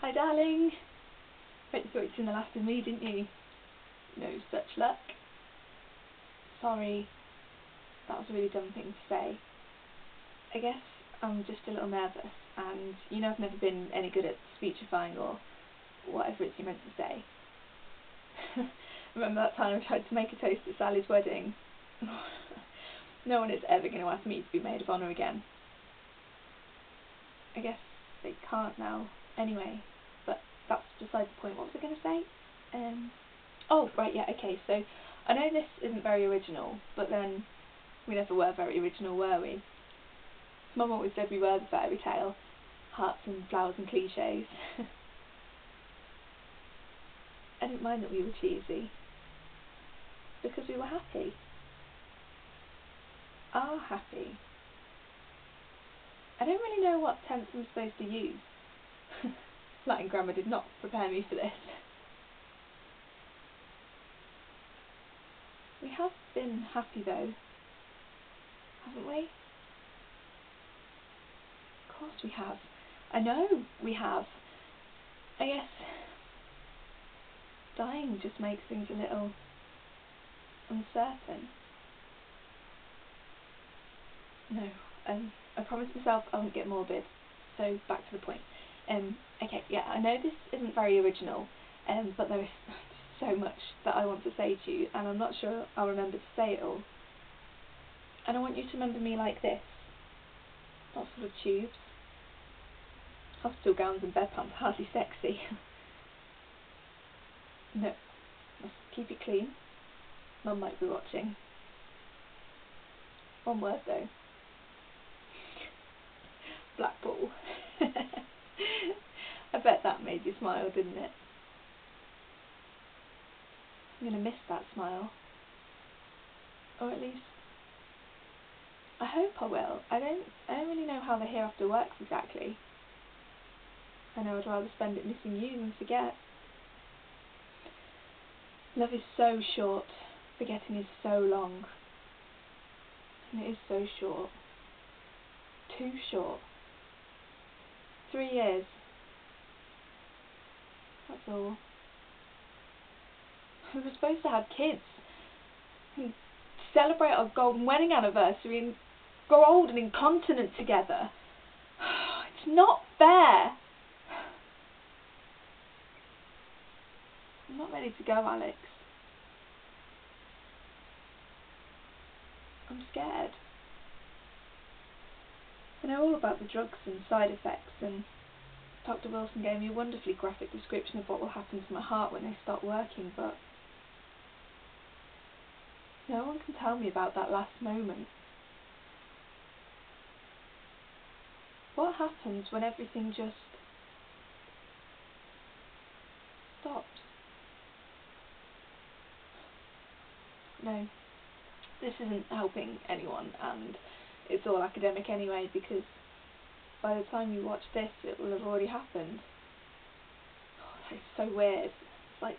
Hi darling. Bet you thought you'd seen the last of me, didn't you? No such luck. Sorry, that was a really dumb thing to say. I guess I'm just a little nervous, and you know I've never been any good at speechifying or whatever it's you're meant to say. Remember that time I tried to make a toast at Sally's wedding? No one is ever going to ask me to be maid of honour again. I guess they can't now anyway, but that's beside the point. What was I going to say? Oh, right, yeah, okay, so I know this isn't very original, but then we never were very original, were we? Mum always said we were the fairy tale, hearts and flowers and cliches. I didn't mind that we were cheesy, because we were happy. Are happy. I don't really know what tense I'm supposed to use. Latin grammar did not prepare me for this. We have been happy though, haven't we? Of course we have. I know we have. I guess dying just makes things a little uncertain. No, I promised myself I wouldn't get morbid, so back to the point. Okay, yeah, I know this isn't very original, but there is so much that I want to say to you, and I'm not sure I'll remember to say it all. And I want you to remember me like this, not sort of tubes. Hospital gowns and bedpans are hardly sexy. No, must keep it clean. Mum might be watching. One word though. Black ball. I bet that made you smile, didn't it? I'm going to miss that smile. Or at least, I hope I will. I don't really know how the hereafter works exactly. I know I'd rather spend it missing you than forget. Love is so short, forgetting is so long. And it is so short. Too short. 3 years. That's all. We were supposed to have kids and celebrate our golden wedding anniversary and grow old and incontinent together. It's not fair. I'm not ready to go, Alex. I'm scared. I know all about the drugs and side effects, and Dr. Wilson gave me a wonderfully graphic description of what will happen to my heart when they stop working, but no one can tell me about that last moment. What happens when everything just stops? No, this isn't helping anyone, and it's all academic anyway, because by the time you watch this it will have already happened. Oh, that's so weird. It's like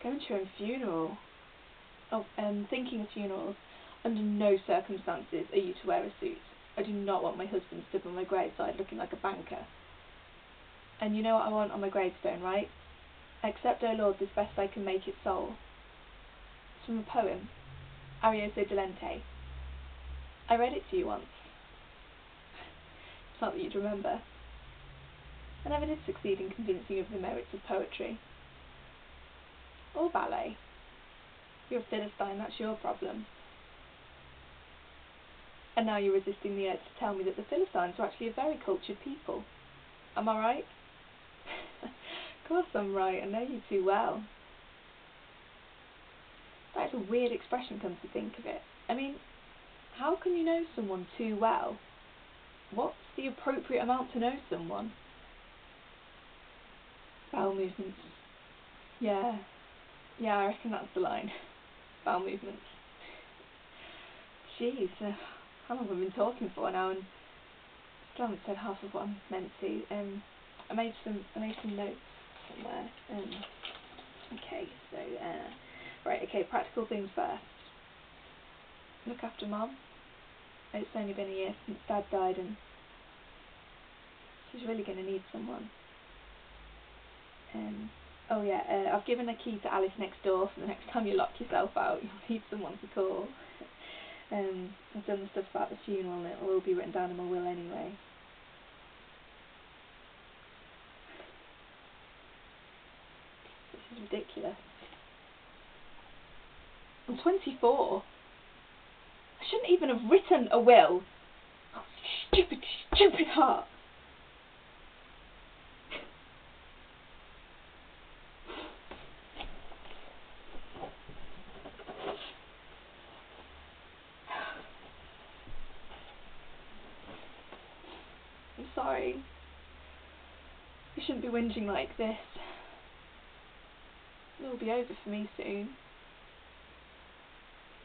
going to your own funeral. Oh, thinking of funerals, under no circumstances are you to wear a suit. I do not want my husband stood by my graveside looking like a banker. And you know what I want on my gravestone, right? Accept, O Lord, this best I can make its soul. It's from a poem, Arioso Dolente. I read it to you once. It's not that you'd remember. I never did succeed in convincing you of the merits of poetry. Or ballet. You're a Philistine, that's your problem. And now you're resisting the urge to tell me that the Philistines are actually a very cultured people. Am I right? Of course I'm right, I know you too well. That's a weird expression, come to think of it. I mean, how can you know someone too well? What's the appropriate amount to know someone? Bowel movements. Yeah, I reckon that's the line. Bowel movements. Jeez, how long have we been talking for now, and still haven't said half of what I'm meant to. I made some notes somewhere. Okay, so right, okay, practical things first. Look after Mum. It's only been a year since Dad died, and she's really going to need someone. Oh yeah, I've given a key to Alice next door, so the next time you lock yourself out, you'll need someone to call. I've done the stuff about the funeral, and it'll all be written down in my will anyway. This is ridiculous. I'm 24. I shouldn't even have written a will. Oh, stupid, stupid heart. I'm sorry. You shouldn't be whinging like this. It'll be over for me soon.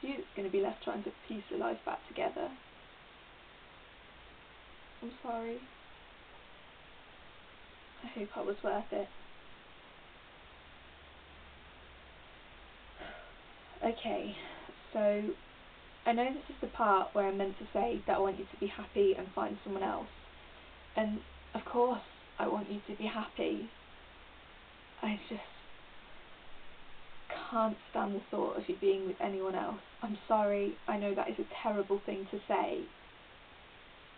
You're going to be left trying to piece your life back together. I'm sorry. I hope I was worth it. Okay, so I know this is the part where I'm meant to say that I want you to be happy and find someone else. And of course I want you to be happy. I just can't stand the thought of you being with anyone else. I'm sorry, I know that is a terrible thing to say.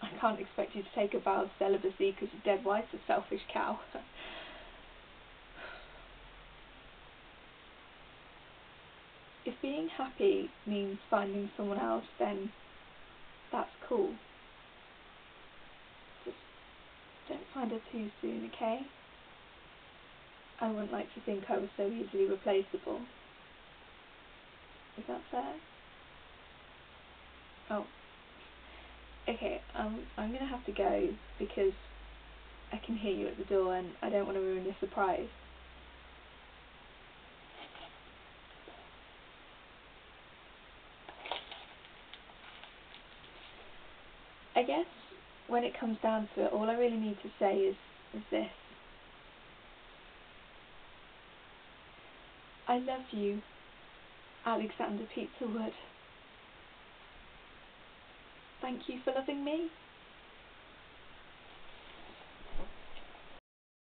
I can't expect you to take a vow of celibacy because you're dead wife's a selfish cow. If being happy means finding someone else, then that's cool. Just don't find her too soon, okay? I wouldn't like to think I was so easily replaceable. Is that fair? Oh. Okay, I'm gonna have to go because I can hear you at the door and I don't want to ruin your surprise. I guess when it comes down to it, all I really need to say is this. I love you, Alexander Pizza Wood. Thank you for loving me.